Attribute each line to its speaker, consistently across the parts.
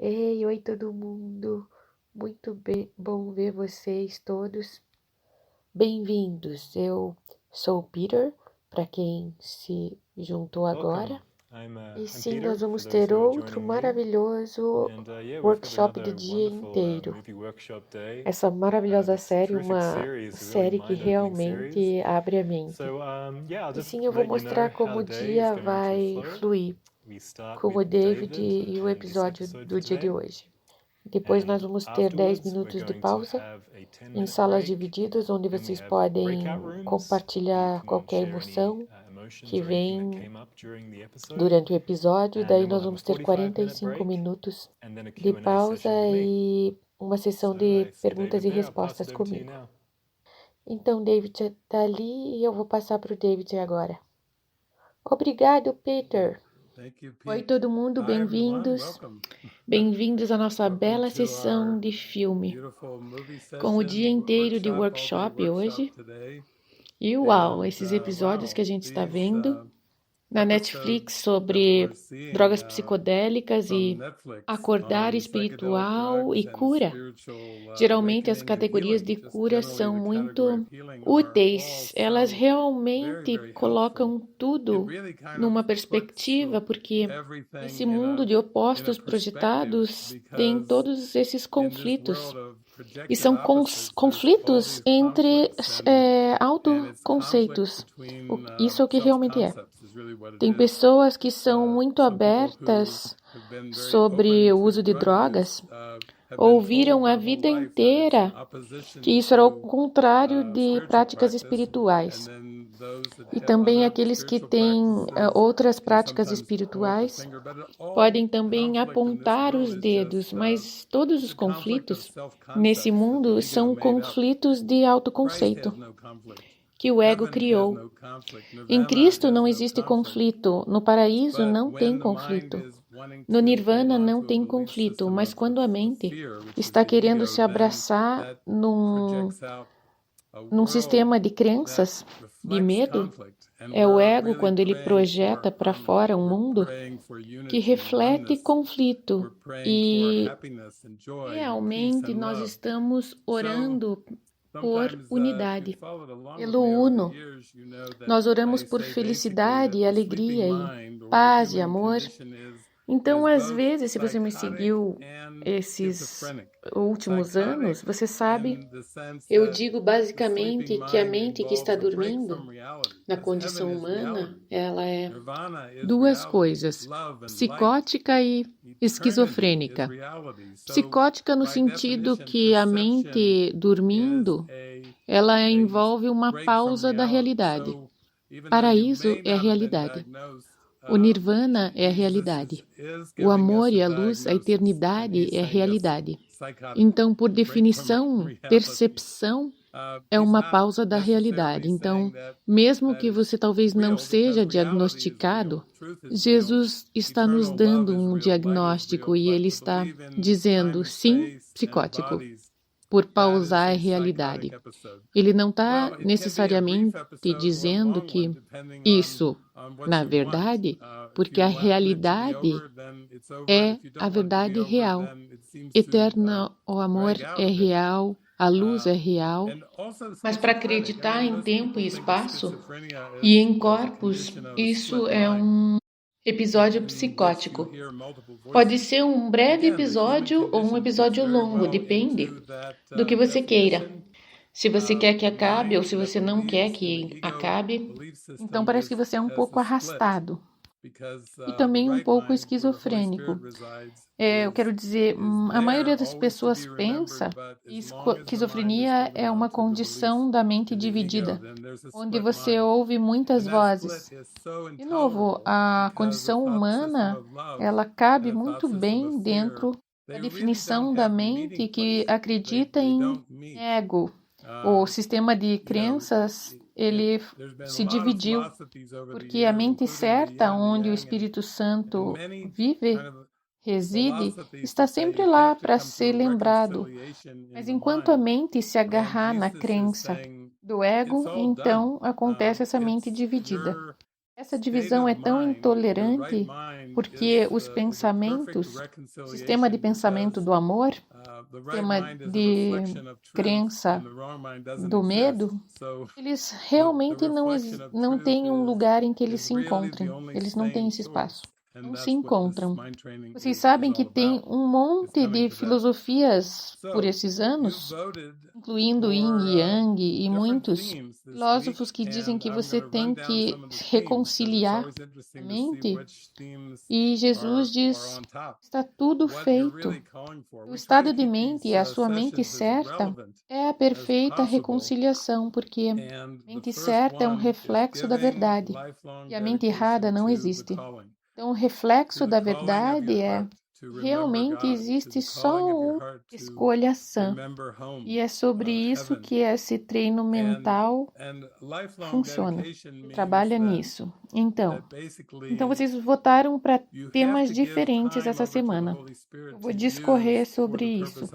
Speaker 1: Ei, oi todo mundo, muito bom ver vocês todos. Bem-vindos, eu sou o Peter, para quem se juntou agora. E sim, nós vamos ter outro maravilhoso workshop de dia inteiro. Essa maravilhosa série, uma série que realmente abre a mente. E sim, eu vou mostrar como o dia vai fluir com o David e o episódio do dia de hoje. Depois nós vamos ter 10 minutos de pausa em salas divididas, onde vocês podem compartilhar qualquer emoção que vem durante o episódio. Daí nós vamos ter 45 minutos de pausa e uma sessão de perguntas e respostas comigo. Então, David está ali e eu vou passar para o David agora. Obrigado, Peter. Oi, todo mundo, bem-vindos. Bem-vindos à nossa bela sessão de filme, com o dia inteiro de workshop hoje. E uau, esses episódios que a gente está vendo na Netflix sobre drogas psicodélicas e acordar espiritual e cura. Geralmente as categorias de cura são muito úteis, elas realmente colocam tudo numa perspectiva, porque esse mundo de opostos projetados tem todos esses conflitos. E são conflitos entre autoconceitos. Isso é o que realmente é. Tem pessoas que são muito abertas sobre o uso de drogas, ouviram a vida inteira que isso era o contrário de práticas espirituais. E também aqueles que têm outras práticas espirituais podem também apontar os dedos, mas todos os conflitos nesse mundo são conflitos de autoconceito que o ego criou. Em Cristo não existe conflito, no paraíso não tem conflito, no nirvana não tem conflito, mas quando a mente está querendo se abraçar num sistema de crenças, de medo, é o ego quando ele projeta para fora um mundo que reflete conflito e realmente nós estamos orando por unidade, pelo uno. Nós oramos por felicidade, alegria e paz e amor. Então, às vezes, se você me seguiu esses últimos anos, você sabe, eu digo basicamente que a mente que está dormindo, na condição humana, ela é duas coisas, psicótica e esquizofrênica. Psicótica no sentido que a mente dormindo, ela envolve uma pausa da realidade. Paraíso é a realidade. O nirvana é a realidade. O amor e a luz, a eternidade é a realidade. Então, por definição, percepção é uma pausa da realidade. Então, mesmo que você talvez não seja diagnosticado, Jesus está nos dando um diagnóstico e ele está dizendo, sim, psicótico, por pausar a realidade. Ele não está necessariamente dizendo que isso, na verdade, porque a realidade é a verdade real. Eterno, o amor é real, a luz é real. Mas para acreditar em tempo e espaço e em corpos, isso é um episódio psicótico. Pode ser um breve episódio ou um episódio longo, depende do que você queira. Se você quer que acabe ou se você não quer que acabe, então parece que você é um pouco arrastado e também um pouco esquizofrênico. Eu quero dizer, a maioria das pessoas pensa que esquizofrenia é uma condição da mente dividida, onde você ouve muitas vozes. De novo, a condição humana, ela cabe muito bem dentro da definição da mente que acredita em ego. O sistema de crenças, ele se dividiu, porque a mente certa, onde o Espírito Santo vive, reside, está sempre lá para ser lembrado. Mas enquanto a mente se agarrar na crença do ego, então acontece essa mente dividida. Essa divisão é tão intolerante porque os pensamentos, o sistema de pensamento do amor, sistema de crença do medo, eles realmente não têm um lugar em que eles se encontrem. Eles não têm esse espaço. Não se encontram. Vocês sabem que tem um monte de filosofias por esses anos, incluindo Yin e Yang e muitos filósofos que dizem que você tem que reconciliar a mente, e Jesus diz, está tudo feito. O estado de mente, a sua mente certa, é a perfeita reconciliação, porque a mente certa é um reflexo da verdade, e a mente errada não existe. Então, o reflexo da verdade é realmente existe só uma escolha sã. E é sobre isso que esse treino mental funciona, trabalha nisso. Então vocês votaram para temas diferentes essa semana. Eu vou discorrer sobre isso,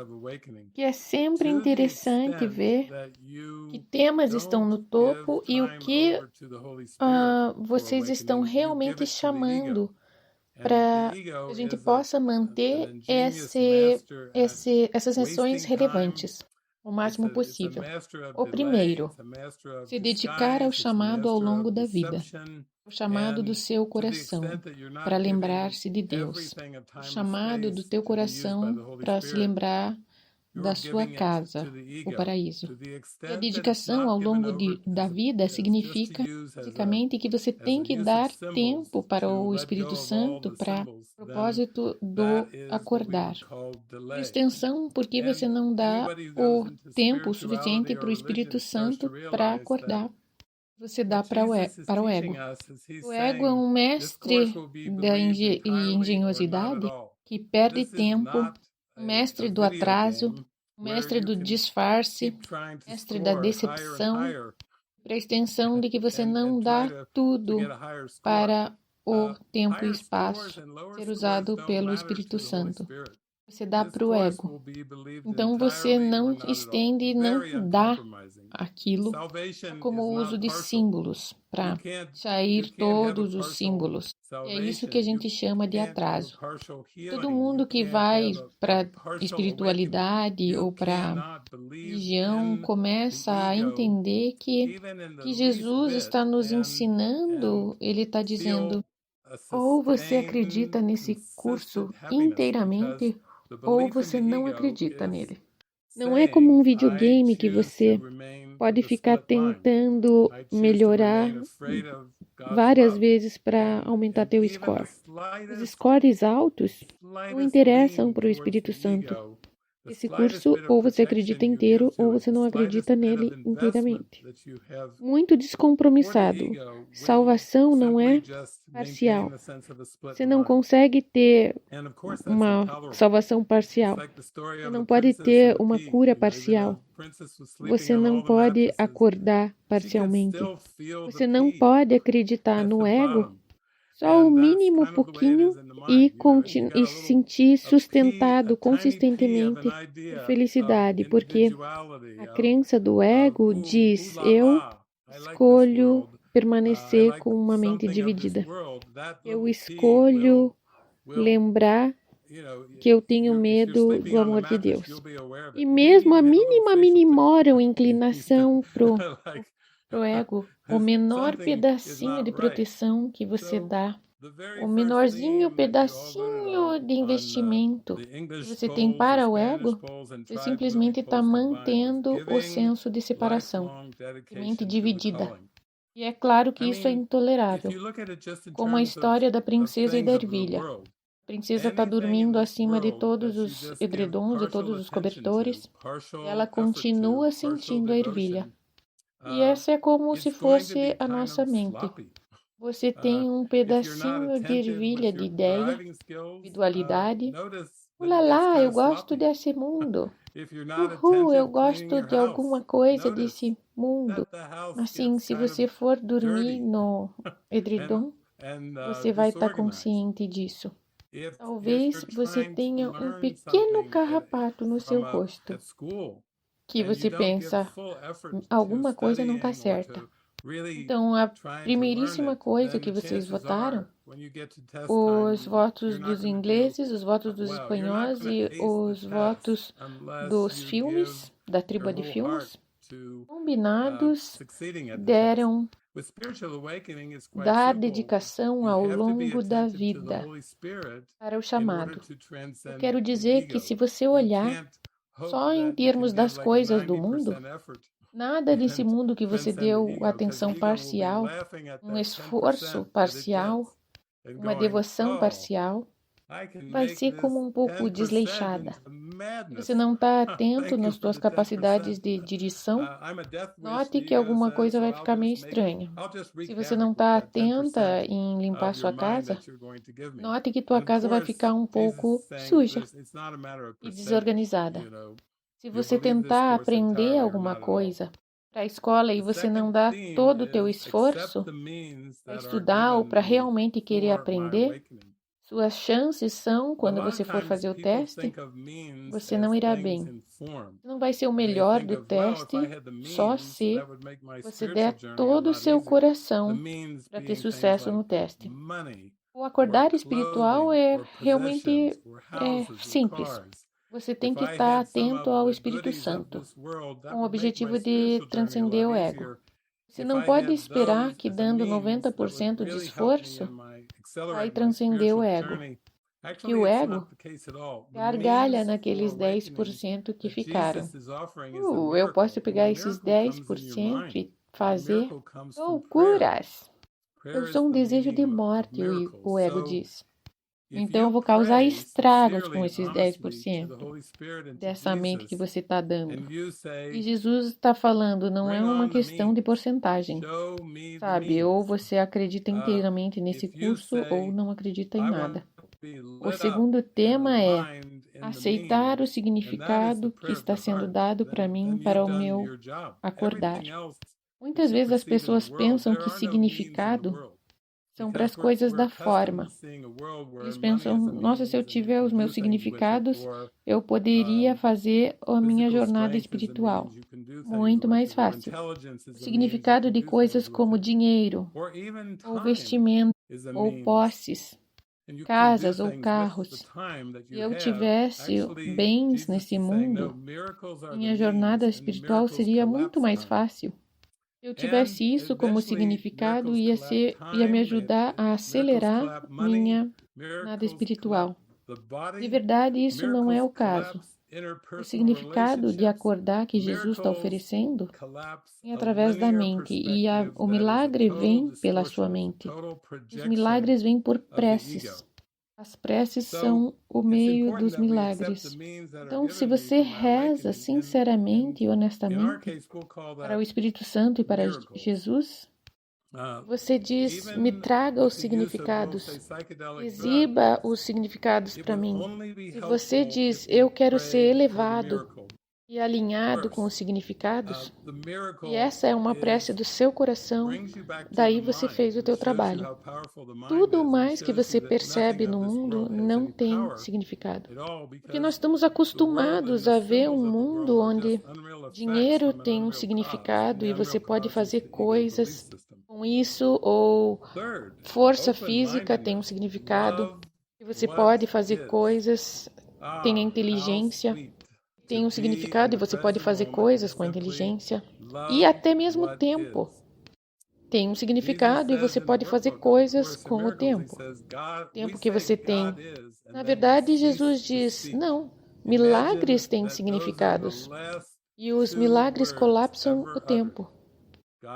Speaker 1: que é sempre interessante ver que temas estão no topo e o que vocês estão realmente chamando para que a gente possa manter essas sessões relevantes o máximo possível. O primeiro, se dedicar ao chamado ao longo da vida, o chamado do seu coração para lembrar-se de Deus, o chamado do teu coração para se lembrar da sua casa, o paraíso. E a dedicação ao longo da vida significa, basicamente, que você tem que dar tempo para o Espírito Santo, para o propósito do acordar. Por extensão, porque você não dá o tempo suficiente para o Espírito Santo para acordar. Você dá para o ego. O ego é um mestre da engenhosidade que perde tempo, um mestre do atraso, um mestre do disfarce, mestre da decepção, para a extensão de que você não dá tudo para o tempo e espaço ser usado pelo Espírito Santo. Você dá para o ego. Então você não estende e não dá aquilo como o uso de símbolos, para sair todos os símbolos. É isso que a gente chama de atraso. Todo mundo que vai para espiritualidade ou para religião começa a entender que Jesus está nos ensinando, ele está dizendo, ou você acredita nesse curso inteiramente, ou você não acredita nele. Não é como um videogame que você pode ficar tentando melhorar várias vezes para aumentar teu score. Os scores altos não interessam para o Espírito Santo. Esse curso, ou você acredita inteiro, ou você não acredita nele inteiramente. Muito descompromissado. Salvação não é parcial. Você não consegue ter uma salvação parcial. Você não pode ter uma cura parcial. Você não pode acordar parcialmente. Você não pode acreditar no ego só o mínimo pouquinho e se sentir sustentado consistentemente por felicidade, porque a crença do ego diz: eu escolho permanecer com uma mente dividida. Eu escolho lembrar que eu tenho medo do amor de Deus. E mesmo a mínima minimora inclinação pro ego, o menor pedacinho de proteção que você dá, o menorzinho pedacinho de investimento que você tem para o ego, você simplesmente está mantendo o senso de separação, de mente dividida. E é claro que isso é intolerável, como a história da princesa e da ervilha. A princesa está dormindo acima de todos os edredons, de todos os cobertores, e ela continua sentindo a ervilha. E essa é como se fosse a nossa mente. Você tem um pedacinho de ervilha de ideia, de dualidade. Ulala, eu gosto desse mundo. Uhul, eu gosto de alguma coisa desse mundo. Assim, se você for dormir no edredom, você vai estar consciente disso. Talvez você tenha um pequeno carrapato no seu rosto, que você pensa, alguma coisa não está certa. Então, a primeiríssima coisa que vocês votaram os votos dos ingleses, os votos dos espanhóis e os votos dos filmes, da tribo de filmes, combinados deram dar dedicação ao longo da vida para o chamado. Eu quero dizer que se você olhar só em termos das coisas do mundo, nada desse mundo que você deu atenção parcial, um esforço parcial, uma devoção parcial, vai ser como um pouco desleixada. Se você não está atento nas suas capacidades de direção, note que alguma coisa vai ficar meio estranha. Se você não está atenta em limpar sua casa, note que tua casa vai ficar um pouco suja e desorganizada. Se você tentar aprender alguma coisa para a escola e você não dá todo o teu esforço para estudar ou para realmente querer aprender, suas chances são, quando você for fazer o teste, você não irá bem. Não vai ser o melhor do teste só se você der todo o seu coração para ter sucesso no teste. O acordar espiritual é realmente simples. Você tem que estar atento ao Espírito Santo, com o objetivo de transcender o ego. Você não pode esperar que dando 90% de esforço vai transcender o ego. Que o ego gargalha naqueles 10% que ficaram. Eu posso pegar esses 10% e fazer loucuras. Eu sou um desejo de morte, o ego diz. Então eu vou causar estragos com esses 10% dessa mente que você está dando. E Jesus está falando, não é uma questão de porcentagem, sabe? Ou você acredita inteiramente nesse curso ou não acredita em nada. O segundo tema é aceitar o significado que está sendo dado para mim para o meu acordar. Muitas vezes as pessoas pensam que significado são para as coisas da forma. Eles pensam, nossa, se eu tiver os meus significados, eu poderia fazer a minha jornada espiritual muito mais fácil. O significado de coisas como dinheiro, ou vestimento, ou posses, casas ou carros. Se eu tivesse bens nesse mundo, minha jornada espiritual seria muito mais fácil. Se eu tivesse isso como significado, ia me ajudar a acelerar minha jornada espiritual. De verdade, isso não é o caso. O significado de acordar que Jesus está oferecendo é através da mente, e o milagre vem pela sua mente. Os milagres vêm por preces. As preces são o meio dos milagres. Então, se você reza sinceramente e honestamente para o Espírito Santo e para Jesus, você diz, me traga os significados, exiba os significados para mim. Se você diz, eu quero ser elevado e alinhado com os significados, e essa é uma prece do seu coração, daí você fez o teu trabalho. Tudo mais que você percebe no mundo não tem significado. Porque nós estamos acostumados a ver um mundo onde dinheiro tem um significado e você pode fazer coisas com isso, ou força física tem um significado, e você pode fazer coisas, tem a inteligência, tem um significado e você pode fazer coisas com a inteligência, e até mesmo o tempo tem um significado e você pode fazer coisas com o tempo. O tempo que você tem. Na verdade, Jesus diz, não, milagres têm significados e os milagres colapsam o tempo.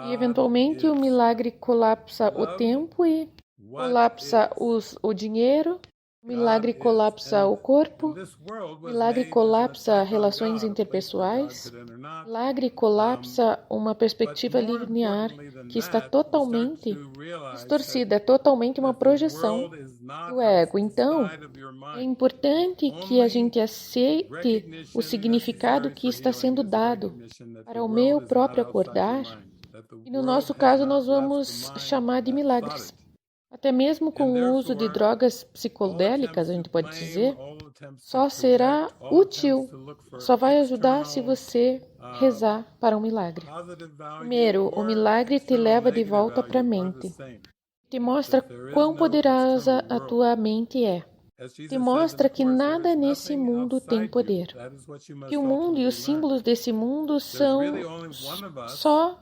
Speaker 1: E eventualmente o milagre colapsa o tempo e colapsa o dinheiro. Milagre colapsa o corpo, milagre colapsa relações interpessoais, milagre colapsa uma perspectiva linear que está totalmente distorcida, é totalmente uma projeção do ego. Então, é importante que a gente aceite o significado que está sendo dado para o meu próprio acordar, e no nosso caso nós vamos chamar de milagres. Até mesmo com o uso de drogas psicodélicas, a gente pode dizer, só será útil, só vai ajudar se você rezar para um milagre. Primeiro, o milagre te leva de volta para a mente. Te mostra quão poderosa a tua mente é. Te mostra que nada nesse mundo tem poder. Que o mundo e os símbolos desse mundo são só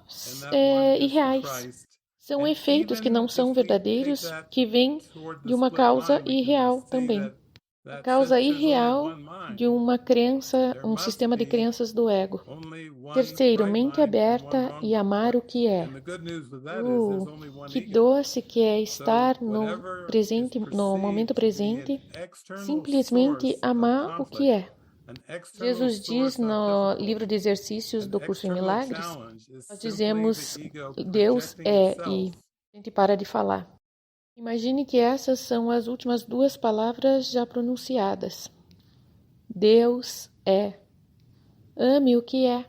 Speaker 1: irreais. São efeitos que não são verdadeiros, que vêm de uma causa irreal também. A causa irreal de uma crença, um sistema de crenças do ego. Terceiro, mente aberta e amar o que é. Que doce que é estar no momento presente, simplesmente amar o que é. Jesus diz no livro de exercícios do Curso em Milagres, nós dizemos Deus é e a gente para de falar. Imagine que essas são as últimas duas palavras já pronunciadas. Deus é. Ame o que é.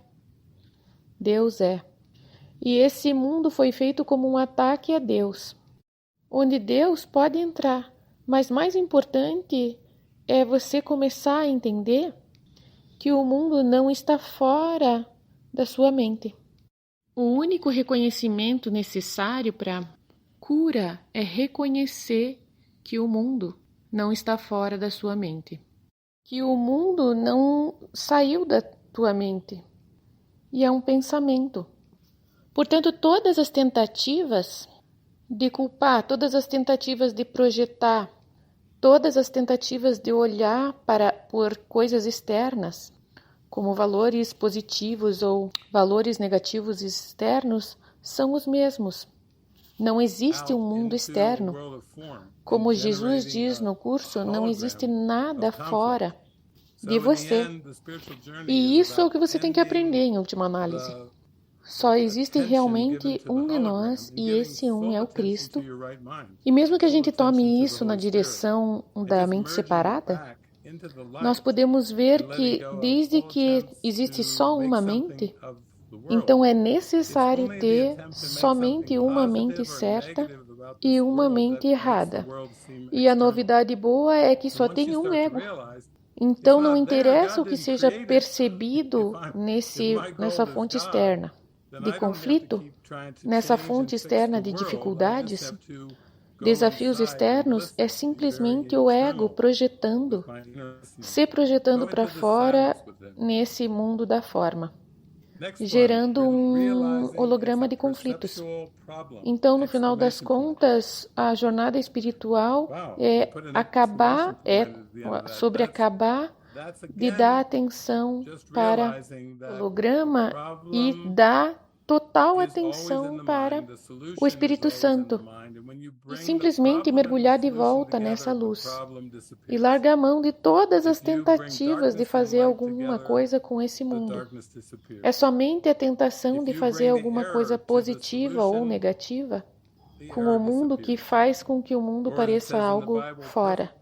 Speaker 1: Deus é. E esse mundo foi feito como um ataque a Deus, onde Deus pode entrar. Mas mais importante é você começar a entender que o mundo não está fora da sua mente. O único reconhecimento necessário para cura é reconhecer que o mundo não está fora da sua mente. Que o mundo não saiu da tua mente. E é um pensamento. Portanto, todas as tentativas de culpar, todas as tentativas de projetar, todas as tentativas de olhar por coisas externas, como valores positivos ou valores negativos externos, são os mesmos. Não existe um mundo externo. Como Jesus diz no curso, não existe nada fora de você. E isso é o que você tem que aprender em última análise. Só existe realmente um de nós e esse um é o Cristo. E mesmo que a gente tome isso na direção da mente separada, nós podemos ver que desde que existe só uma mente, então é necessário ter somente uma mente certa e uma mente errada. E a novidade boa é que só tem um ego. Então não interessa o que seja percebido nessa fonte externa de conflito, nessa fonte externa de dificuldades, desafios externos, é simplesmente o ego se projetando para fora nesse mundo da forma, gerando um holograma de conflitos. Então, no final das contas, a jornada espiritual é sobre acabar de dar atenção para o holograma e dar total atenção para o Espírito Santo e simplesmente mergulhar de volta nessa luz e largar a mão de todas as tentativas de fazer alguma coisa com esse mundo. É somente a tentação de fazer alguma coisa positiva ou negativa com o mundo que faz com que o mundo pareça algo fora,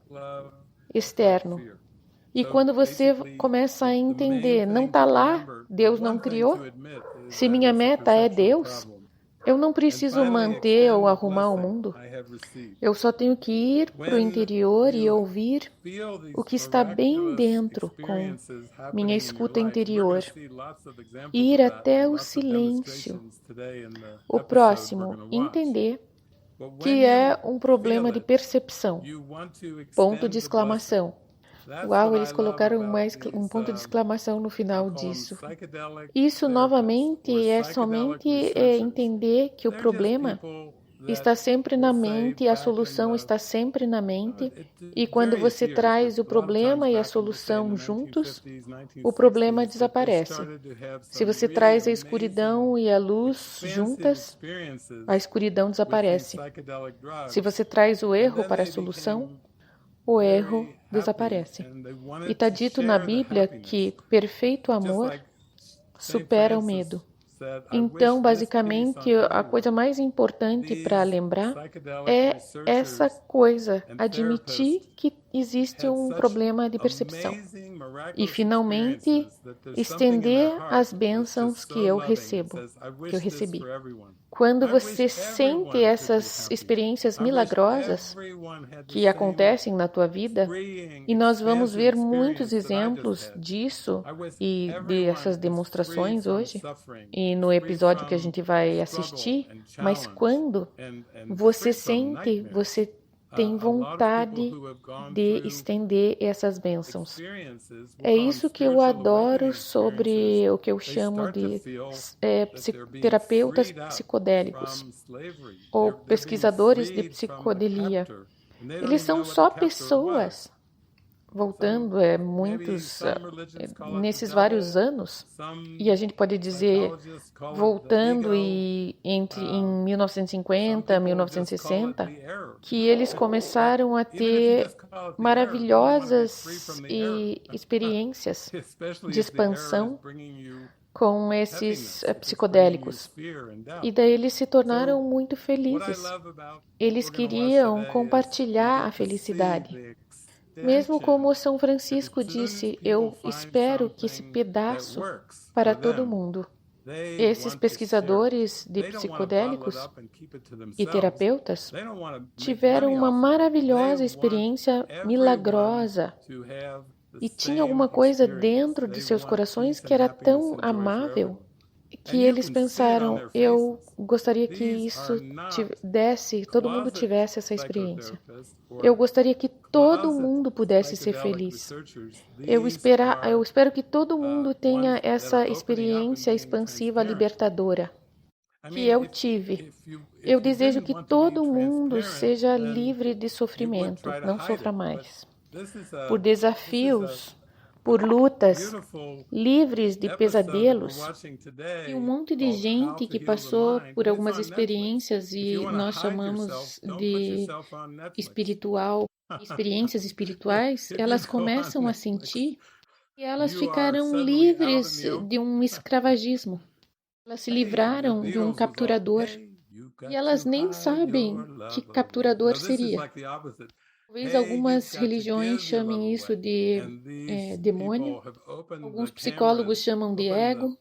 Speaker 1: externo. E quando você começa a entender, não está lá, Deus não criou. Se minha meta é Deus, eu não preciso manter ou arrumar o mundo. Eu só tenho que ir para o interior e ouvir o que está bem dentro com minha escuta interior. Ir até o silêncio. O próximo, entender que é um problema de percepção. Ponto de exclamação. Uau, eles colocaram um ponto de exclamação no final disso. Isso, novamente, é somente entender que o problema está sempre na mente e a solução está sempre na mente. E quando você traz o problema e a solução juntos, o problema desaparece. Se você traz a escuridão e a luz juntas, a escuridão desaparece. Se você traz o erro para a solução, o erro desaparece. E está dito na Bíblia que perfeito amor supera o medo. Então, basicamente, a coisa mais importante para lembrar é essa coisa, admitir que existe um problema de percepção. e finalmente estender as bênçãos que eu recebi. Quando você sente essas experiências milagrosas que acontecem na tua vida, e nós vamos ver muitos exemplos disso e dessas demonstrações hoje, e no episódio que a gente vai assistir, mas quando você sente, você tem vontade de estender essas bênçãos. É isso que eu adoro sobre o que eu chamo de terapeutas psicodélicos ou pesquisadores de psicodelia. Eles são só pessoas, voltando nesses vários anos, e a gente pode dizer, voltando em 1950 e 1960, que eles começaram a ter maravilhosas experiências de expansão com esses psicodélicos. E daí eles se tornaram muito felizes. Eles queriam compartilhar a felicidade. Mesmo como São Francisco disse, eu espero que esse pedaço para todo mundo. Esses pesquisadores de psicodélicos e terapeutas tiveram uma maravilhosa experiência milagrosa e tinha alguma coisa dentro de seus corações que era tão amável que eles pensaram, eu gostaria que isso todo mundo tivesse essa experiência. Eu gostaria que todo mundo pudesse ser feliz. Eu espero que todo mundo tenha essa experiência expansiva libertadora que eu tive. Eu desejo que todo mundo seja livre de sofrimento, não sofra mais. Por desafios, por lutas, livres de pesadelos. E um monte de gente que passou por algumas experiências e nós chamamos de experiências espirituais, elas começam a sentir que elas ficaram livres de um escravagismo. Elas se livraram de um capturador. E elas nem sabem que capturador seria. Talvez algumas religiões chamem isso de demônio, alguns psicólogos chamam de ego,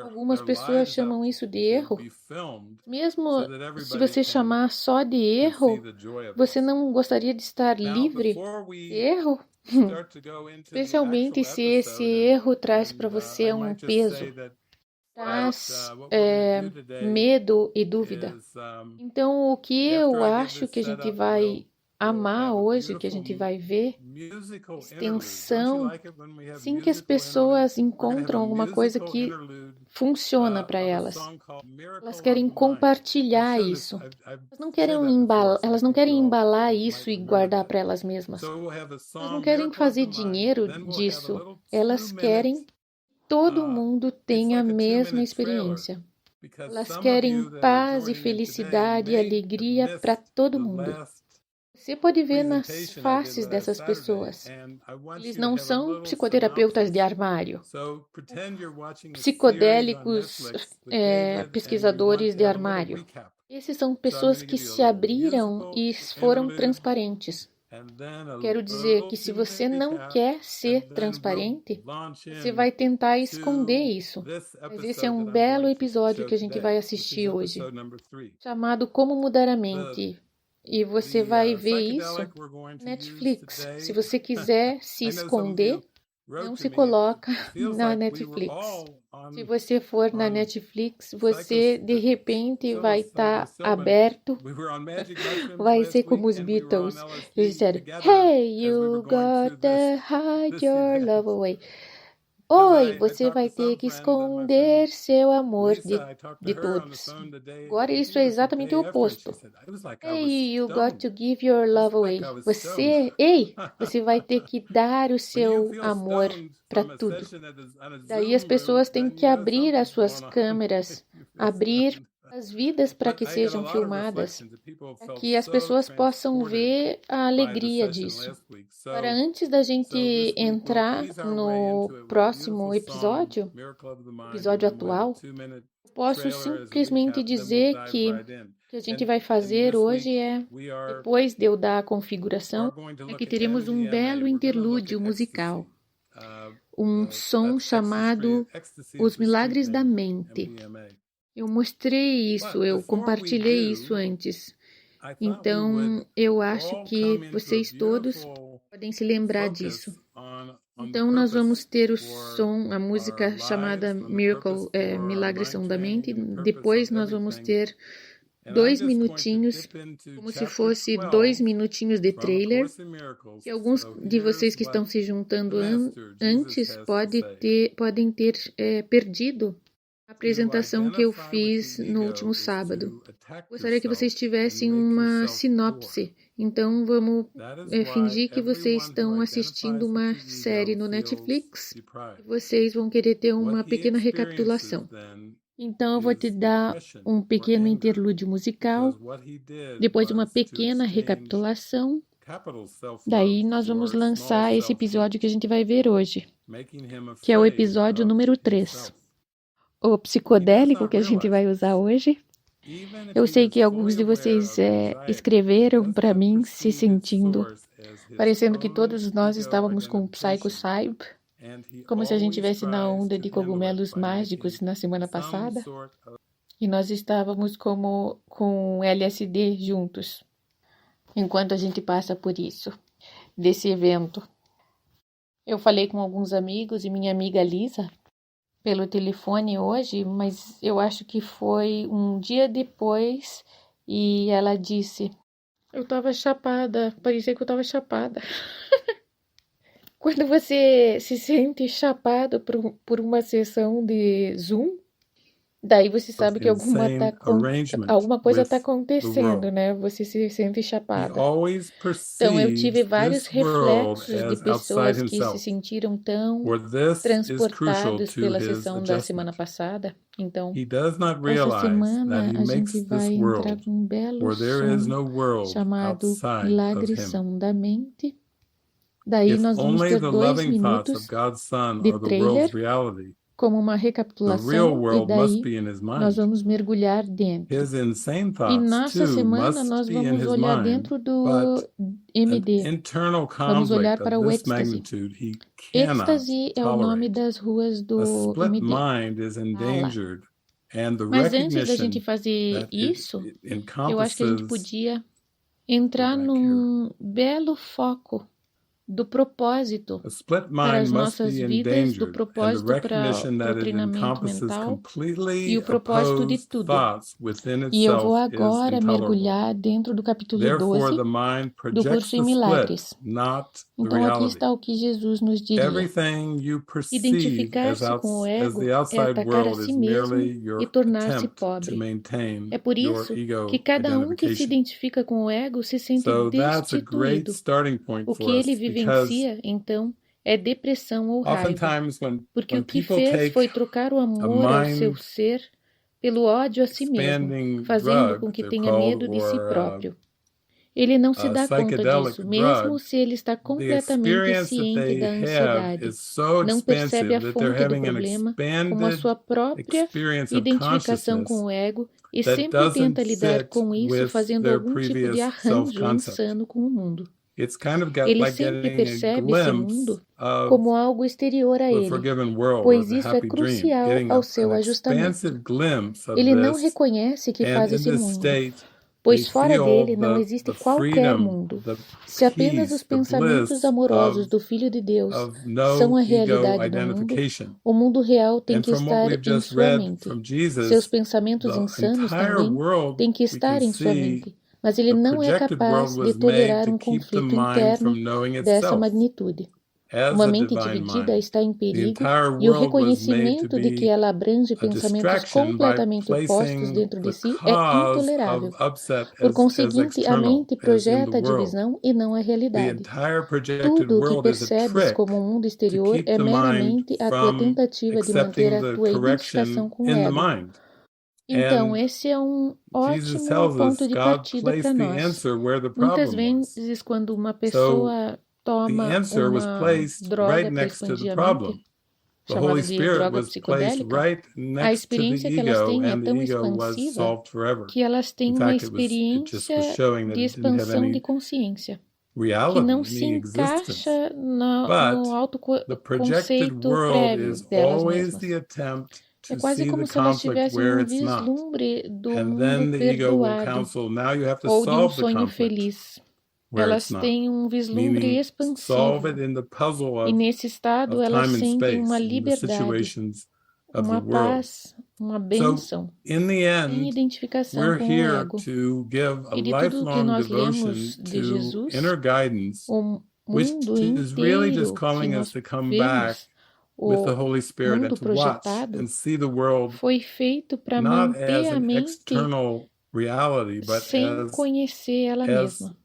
Speaker 1: algumas pessoas chamam isso de erro. Mesmo se você chamar só de erro, você não gostaria de estar livre de erro? Especialmente se esse erro traz para você um peso, traz medo e dúvida. Então, o que eu acho que a gente vai amar hoje, que a gente vai ver, extensão, sim que as pessoas encontram alguma coisa que funciona para elas. Elas querem compartilhar isso. Elas não querem embalar isso e guardar para elas mesmas. Elas não querem fazer dinheiro disso. Elas querem que todo mundo tenha a mesma experiência. Elas querem paz e felicidade e alegria para todo mundo. Você pode ver nas faces dessas pessoas. Eles não são psicoterapeutas de armário, psicodélicos, pesquisadores de armário. Esses são pessoas que se abriram e foram transparentes. Quero dizer que se você não quer ser transparente, você vai tentar esconder isso. Mas esse é um belo episódio que a gente vai assistir hoje, chamado Como Mudar a Mente. E você vai ver isso na Netflix. Se você quiser se esconder, não se coloca na Netflix. Se você for na Netflix, você de repente vai estar aberto. Vai ser como os Beatles. Eles disseram, Hey, you got to hide your love away. Oi, você vai ter que esconder seu amor de todos. Agora isso é exatamente o oposto. Hey, you got to give your love away. Você vai ter que dar o seu amor para tudo. Daí as pessoas têm que abrir as suas câmeras, abrir as vidas para que sejam filmadas, para que as pessoas possam ver a alegria disso. Para antes da gente entrar no próximo episódio atual, posso simplesmente dizer que o que a gente vai fazer hoje depois de eu dar a configuração, é que teremos um belo interlúdio musical. um som chamado Os Milagres da Mente. Eu mostrei isso, eu compartilhei isso antes. Então, eu acho que vocês todos podem se lembrar disso. Então, nós vamos ter o som, a música chamada Miracle, Milagres São da Mente. Depois, nós vamos ter 2 minutinhos, como se fosse 2 minutinhos de trailer. E alguns de vocês que estão se juntando antes podem ter perdido a apresentação que eu fiz no último sábado. Gostaria que vocês tivessem uma sinopse. Então, vamos fingir que vocês estão assistindo uma série no Netflix. Vocês vão querer ter uma pequena recapitulação. Então, eu vou te dar um pequeno interlúdio musical, depois uma pequena recapitulação. Daí, nós vamos lançar esse episódio que a gente vai ver hoje, que é o episódio número 3. O psicodélico que a gente vai usar hoje. Eu sei que alguns de vocês escreveram para mim se sentindo, parecendo que todos nós estávamos com o psicocybe, como se a gente estivesse na onda de cogumelos mágicos na semana passada, e nós estávamos como com LSD juntos, enquanto a gente passa por isso, desse evento. Eu falei com alguns amigos e minha amiga Lisa pelo telefone hoje, mas eu acho que foi um dia depois e ela disse: eu estava chapada, parecia que eu estava chapada. Quando você se sente chapado por uma sessão de Zoom, daí você sabe que alguma coisa está acontecendo, né? Você se sente chapada. Então, eu tive vários reflexos de pessoas que se sentiram tão transportados pela sessão da semana passada. Então, essa semana a gente vai entrar com um belo som chamado Milagres São da Mente. Daí nós vamos ter 2 minutos de trailer como uma recapitulação, e daí nós vamos mergulhar dentro. E nessa semana nós vamos olhar dentro do MD, vamos olhar para o êxtase. Êxtase é o nome das ruas do MD. Mas antes da gente fazer isso, eu acho que a gente podia entrar num belo foco do propósito para as nossas vidas, do propósito para o treinamento mental e o propósito de tudo. E eu vou agora mergulhar dentro do capítulo 12 do curso em Milagres. Então aqui está o que Jesus nos diria. Identificar-se com o ego é atacar a si mesmo e tornar-se pobre. É por isso que cada um que se identifica com o ego se sente destituído. O que ele vivencia, então, é depressão ou raiva. Porque o que fez foi trocar o amor ao seu ser pelo ódio a si mesmo, fazendo com que tenha medo de si próprio. Ele não se dá conta disso, mesmo se ele está completamente ciente da ansiedade. Não percebe a fonte do problema como a sua própria identificação com o ego e sempre tenta lidar com isso fazendo algum tipo de arranjo insano com o mundo. Ele sempre percebe esse mundo como algo exterior a ele, pois isso é crucial ao seu ajustamento. Ele não reconhece que faz esse mundo, pois fora dele não existe qualquer mundo. Se apenas os pensamentos amorosos do Filho de Deus são a realidade do mundo, o mundo real tem que estar em sua mente. Seus pensamentos insanos também têm que estar em sua mente. Mas ele não é capaz de tolerar um conflito interno dessa magnitude. Uma mente dividida está em perigo e o reconhecimento de que ela abrange pensamentos completamente opostos dentro de si é intolerável. Por conseguinte, a mente projeta a divisão e não a realidade. Tudo o que percebes como um mundo exterior é meramente a tua tentativa de manter a tua identificação com o ego. Então, esse é um ótimo ponto de partida para nós. Muitas vezes, quando uma pessoa toma uma droga para expandir a mente, chamada de droga psicodélica, a experiência que elas têm é tão expansiva que elas têm uma experiência de expansão de consciência. que não se encaixa no autoconceito prévio delas mesmas. É quase como se elas tivessem um vislumbre do mundo perdoado ou de um sonho feliz. Elas têm um vislumbre expansivo e nesse estado elas sentem uma liberdade, uma paz, uma bênção em identificação com o ego. E de tudo que nós lemos de Jesus, o mundo inteiro que nós vemos, o mundo projetado, foi feito para manter a mente sem conhecer ela mesma,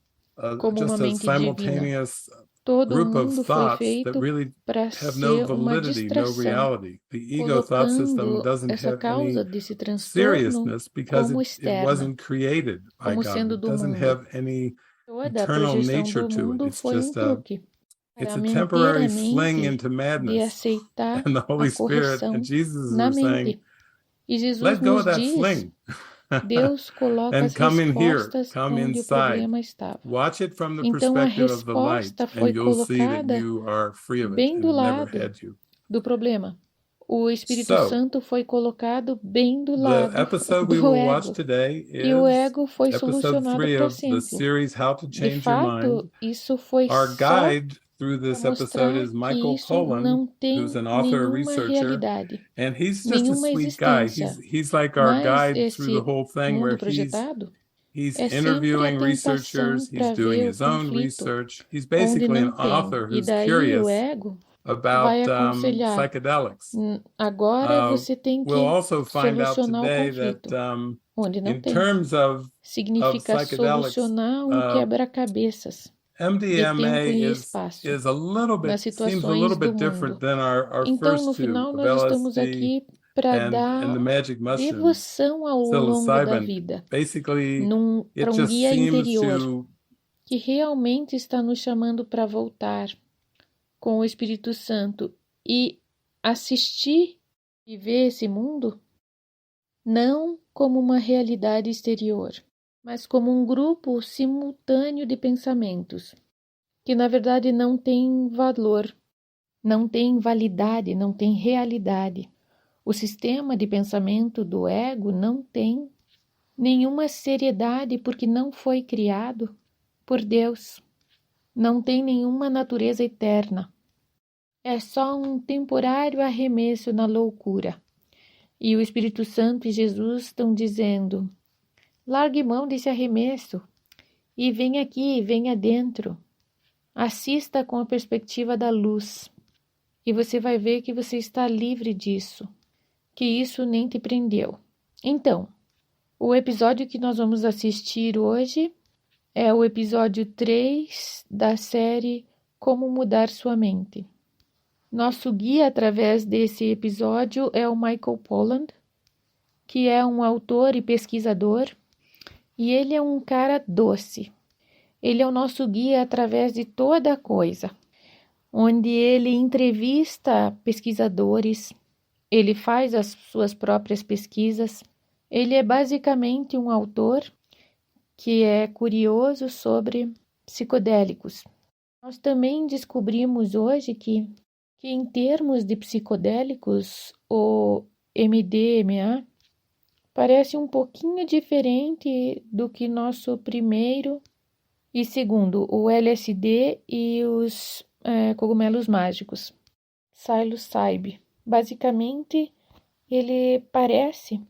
Speaker 1: como uma mente divina. Todo mundo foi feito para ser uma distração, colocando essa causa desse transtorno como externa, como sendo do mundo. Toda a projeção do mundo foi um truque para manter a mente de aceitar a correção na mente. E Jesus nos diz, Deus coloca as respostas onde o problema estava. Então a resposta foi colocada bem do lado do problema. O Espírito Santo foi colocado bem do lado do ego. E o ego foi solucionado para sempre. De fato, isso foi só para mostrar que isso não tem nenhuma realidade, nenhuma existência. Mas esse mundo projetado é sempre a tentação para ver o conflito onde não tem. E daí o ego vai aconselhar, agora você tem que solucionar o conflito, onde não tem. Significa solucionar um quebra-cabeças de tempo e espaço nas situações do mundo. Então, no final, nós estamos aqui para dar devoção ao longo da vida, para um guia interior que realmente está nos chamando para voltar com o Espírito Santo e assistir e ver esse mundo não como uma realidade exterior, mas como um grupo simultâneo de pensamentos, que na verdade não tem valor, não tem validade, não tem realidade. O sistema de pensamento do ego não tem nenhuma seriedade porque não foi criado por Deus. Não tem nenhuma natureza eterna. É só um temporário arremesso na loucura. E o Espírito Santo e Jesus estão dizendo, largue mão desse arremesso e venha aqui, venha dentro. Assista com a perspectiva da luz e você vai ver que você está livre disso, que isso nem te prendeu. Então, o episódio que nós vamos assistir hoje é o episódio 3 da série Como Mudar Sua Mente. Nosso guia através desse episódio é o Michael Pollan, que é um autor e pesquisador, e ele é um cara doce. Ele é o nosso guia através de toda a coisa, onde ele entrevista pesquisadores, ele faz as suas próprias pesquisas. Ele é basicamente um autor que é curioso sobre psicodélicos. Nós também descobrimos hoje que em termos de psicodélicos, o MDMA parece um pouquinho diferente do que nosso primeiro e segundo, o LSD e os cogumelos mágicos, psilocybe. Basicamente, ele parece,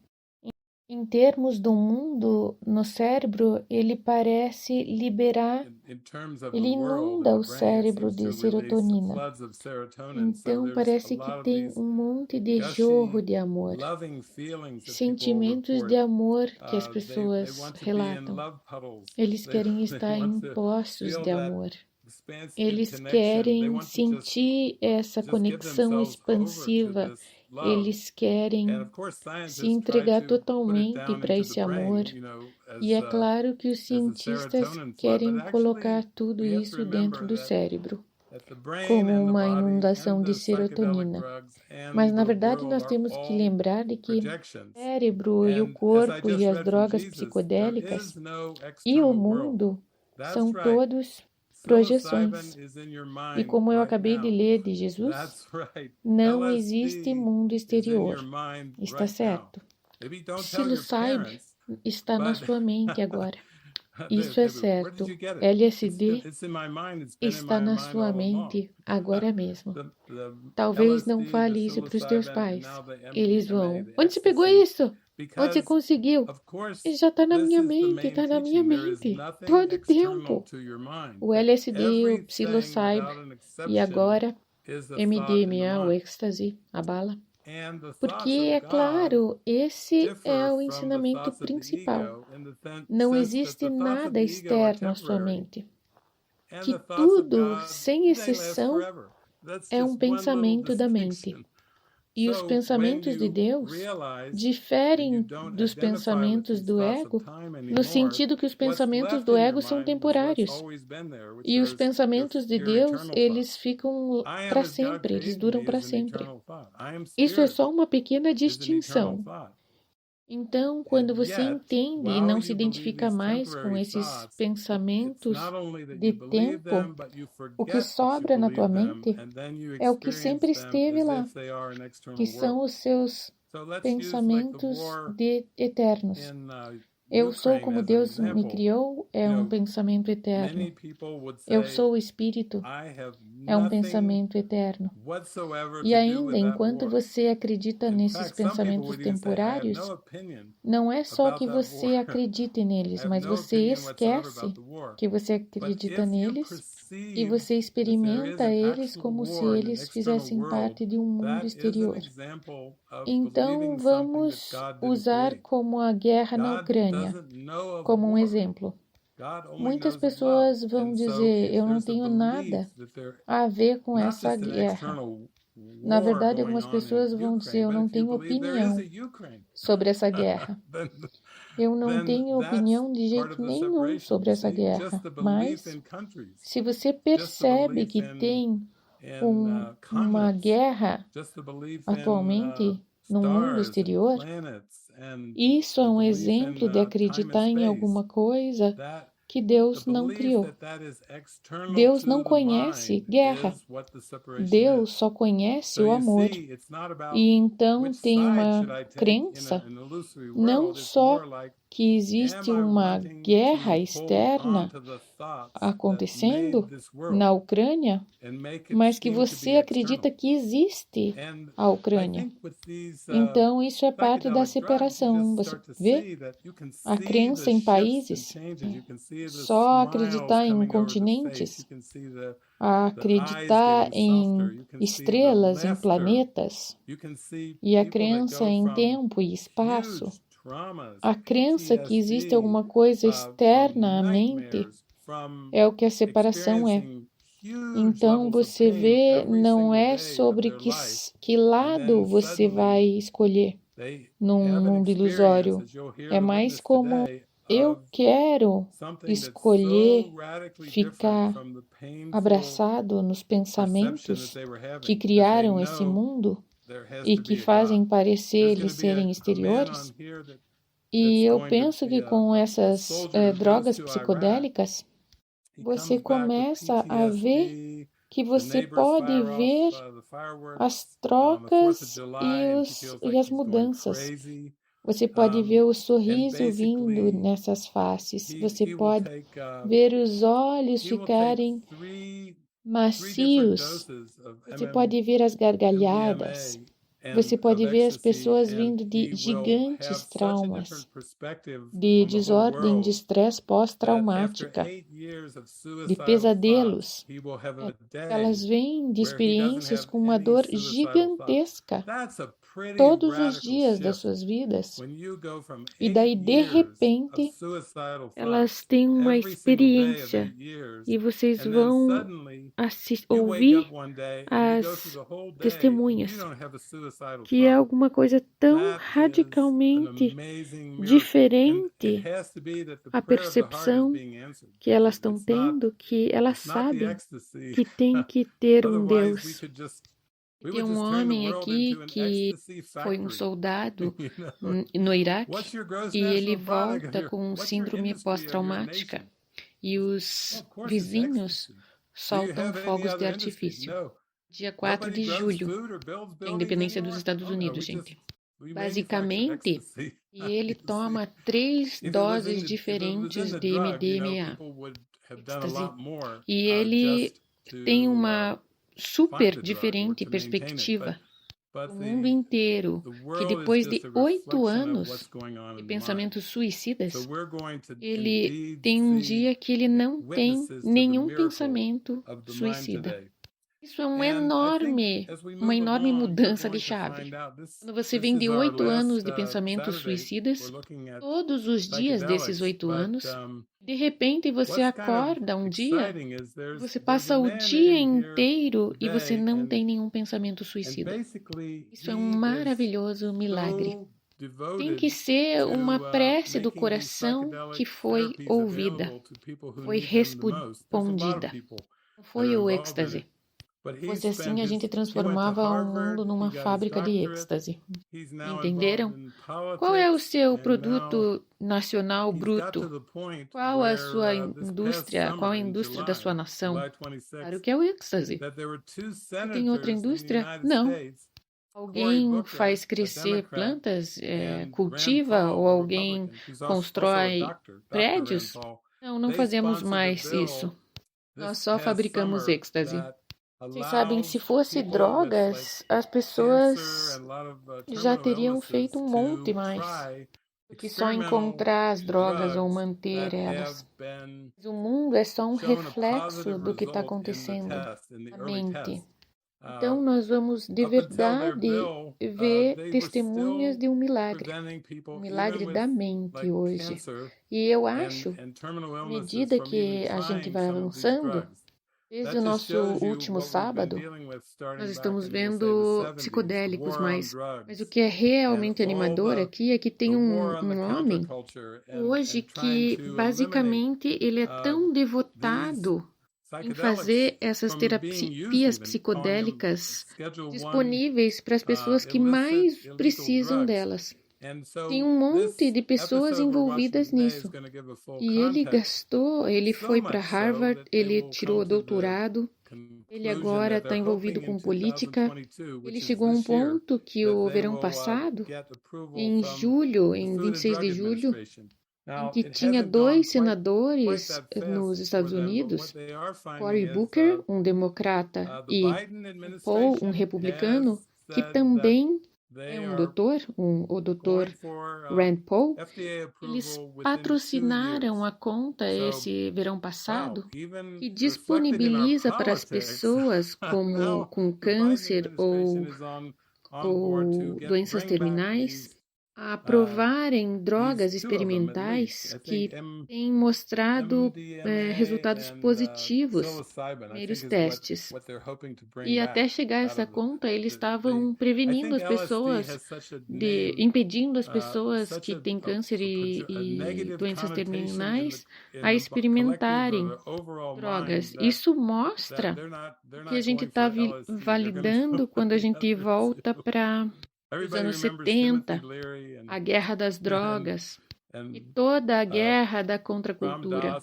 Speaker 1: em termos do mundo no cérebro, ele parece liberar, ele inunda o cérebro de serotonina. Então parece que tem um monte de jorro de amor, sentimentos de amor que as pessoas relatam. Eles querem estar em poços de amor. Eles querem sentir essa conexão expansiva. Eles querem se entregar totalmente para esse amor. E é claro que os cientistas querem colocar tudo isso dentro do cérebro, como uma inundação de serotonina. Mas, na verdade, nós temos que lembrar de que o cérebro e o corpo e as drogas psicodélicas e o mundo são todos projeções. E como eu acabei de ler de Jesus, não existe mundo exterior. Está certo? Psilocybe está na sua mente agora. Isso é certo. LSD está na sua mente agora mesmo. Talvez não fale isso para os teus pais. Eles vão: onde você pegou isso? Onde você conseguiu? Ele já está na minha mente, está na minha mente. Todo tempo. O LSD, o psilocybe e agora MDMA, o êxtase, a bala. Porque, é claro, esse é o ensinamento principal. Não existe nada externo à sua mente. Que tudo, sem exceção, é um pensamento da mente. E os pensamentos de Deus diferem dos pensamentos do ego, no sentido que os pensamentos do ego são temporários. E os pensamentos de Deus, eles ficam para sempre, eles duram para sempre. Isso é só uma pequena distinção. Então, quando você entende e não se identifica mais com esses pensamentos de tempo, o que sobra na tua mente é o que sempre esteve lá, que são os seus pensamentos eternos. Eu sou como Deus me criou, é um pensamento eterno. Eu sou o Espírito, é um pensamento eterno. E ainda, enquanto você acredita nesses pensamentos temporários, não é só que você acredite neles, mas você esquece que você acredita neles e você experimenta eles como se eles fizessem parte de um mundo exterior. Então, vamos usar como a guerra na Ucrânia, como um exemplo. Muitas pessoas vão dizer: eu não tenho nada a ver com essa guerra. Na verdade, algumas pessoas vão dizer: eu não tenho opinião sobre essa guerra. Eu não tenho opinião de jeito nenhum sobre essa guerra. Mas, se você percebe que tem uma guerra atualmente no mundo exterior, isso é um exemplo de acreditar em alguma coisa que Deus não criou. Deus não conhece guerra. Deus só conhece o amor. E então tem uma crença, não só que existe uma guerra externa acontecendo na Ucrânia, mas que você acredita que existe a Ucrânia. Então, isso é parte da separação. Você vê a crença em países, só acreditar em continentes, acreditar em estrelas, em planetas, e a crença em tempo e espaço. A crença que existe alguma coisa externa à mente é o que a separação é. Então, você vê, não é sobre que lado você vai escolher num mundo ilusório. É mais como eu quero escolher ficar abraçado nos pensamentos que criaram esse mundo e que fazem parecer eles serem exteriores. E eu penso que com essas drogas psicodélicas, você começa a ver que você pode ver as trocas e as mudanças. Você pode ver o sorriso vindo nessas faces. Você pode ver os olhos ficarem macios. Você pode ver as gargalhadas. Você pode ver as pessoas vindo de gigantes traumas, de desordem de estresse pós-traumática, de pesadelos. Elas vêm de experiências com uma dor gigantesca todos os dias das suas vidas. E daí, de repente, elas têm uma experiência e vocês vão ouvir as testemunhas, que é alguma coisa tão radicalmente diferente a percepção que elas estão tendo, que elas sabem que tem que ter um Deus. Tem um homem aqui que foi um soldado no Iraque e ele volta com síndrome pós-traumática. e os vizinhos soltam fogos de artifício. Dia 4 de julho, a independência dos Estados Unidos, gente. Basicamente, ele toma 3 doses diferentes de MDMA, êxtase, e ele tem uma super diferente perspectiva do mundo inteiro, que depois de 8 anos de pensamentos suicidas, ele tem um dia que ele não tem nenhum pensamento suicida. Isso é uma enorme mudança de chave. Quando você vem de 8 anos de pensamentos suicidas, todos os dias desses 8 anos, de repente você acorda um dia, você passa o dia inteiro e você não tem nenhum pensamento suicida. Isso é um maravilhoso milagre. Tem que ser uma prece do coração que foi ouvida, foi respondida. Não foi o êxtase. Se fosse assim, a gente transformava o mundo numa fábrica de êxtase. Entenderam? Qual é o seu produto nacional bruto? Qual a sua indústria? Qual a indústria da sua nação? Claro que é o êxtase. Tem outra indústria? Não. Alguém faz crescer plantas, cultiva, ou alguém constrói prédios? Não fazemos mais isso. Nós só fabricamos êxtase. Vocês sabem, se fosse drogas, as pessoas já teriam feito um monte mais do que só encontrar as drogas ou manter elas. Mas o mundo é só um reflexo do que está acontecendo na mente. Então, nós vamos de verdade ver testemunhas de um milagre da mente hoje. E eu acho, à medida que a gente vai avançando, desde o nosso último sábado, nós estamos vendo psicodélicos, mas o que é realmente animador aqui é que tem um homem hoje que basicamente ele é tão devotado em fazer essas terapias psicodélicas disponíveis para as pessoas que mais precisam delas. Tem um monte de pessoas envolvidas nisso. E ele foi para Harvard, ele tirou doutorado, ele agora está envolvido com política. Ele chegou a um ponto que o verão passado, em 26 de julho, em que tinha 2 senadores nos Estados Unidos, Cory Booker, um democrata, e Paul, um republicano, que também é um doutor, o doutor Rand Paul. Eles patrocinaram a conta esse verão passado, que disponibiliza para as pessoas com câncer ou doenças terminais a provarem drogas experimentais que têm mostrado resultados positivos nos primeiros testes. E até chegar a essa conta, eles estavam prevenindo as pessoas, impedindo as pessoas que têm câncer e doenças terminais a experimentarem drogas. Isso mostra que a gente está validando quando a gente volta para os anos 70, a guerra das drogas e toda a guerra da contracultura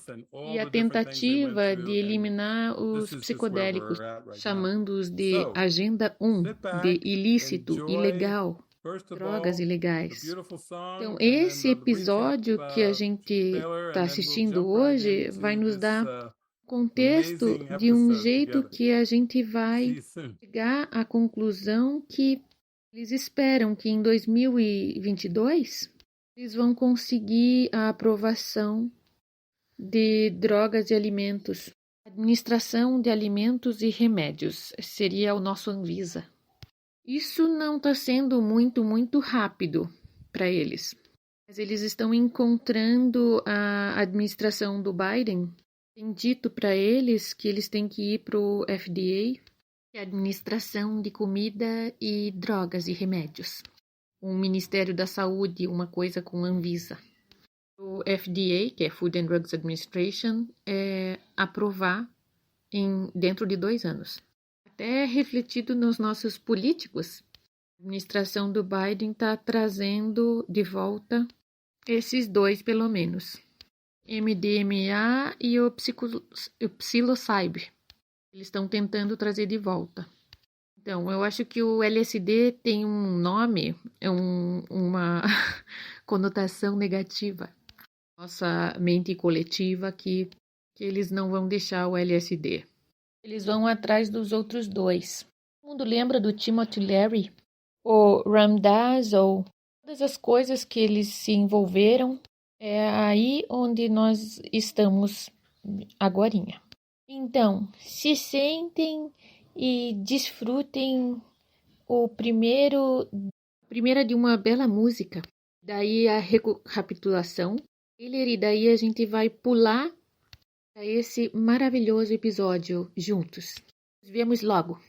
Speaker 1: e a tentativa de eliminar os psicodélicos, chamando-os de Agenda 1, de ilícito, ilegal, drogas ilegais. Então, esse episódio que a gente está assistindo hoje vai nos dar contexto de um jeito que a gente vai chegar à conclusão que eles esperam que em 2022 eles vão conseguir a aprovação de drogas e alimentos. Administração de alimentos e remédios seria o nosso Anvisa. Isso não está sendo muito rápido para eles. Mas eles estão encontrando a administração do Biden. Tem dito para eles que eles têm que ir para o FDA, que é a Administração de Comida e Drogas e Remédios. O Ministério da Saúde, uma coisa com a Anvisa. O FDA, que é Food and Drugs Administration, aprovar dentro de 2 anos. Até refletido nos nossos políticos, a administração do Biden está trazendo de volta esses 2, pelo menos. MDMA e o psilocybe. Eles estão tentando trazer de volta. Então, eu acho que o LSD tem um nome, uma conotação negativa. Nossa mente coletiva que eles não vão deixar o LSD. Eles vão atrás dos outros dois. Todo mundo lembra do Timothy Leary? O Ramdas, ou todas as coisas que eles se envolveram. É aí onde nós estamos agorinha. Então, se sentem e desfrutem a primeira de uma bela música. Daí a recapitulação. E daí a gente vai pular a esse maravilhoso episódio juntos. Nos vemos logo.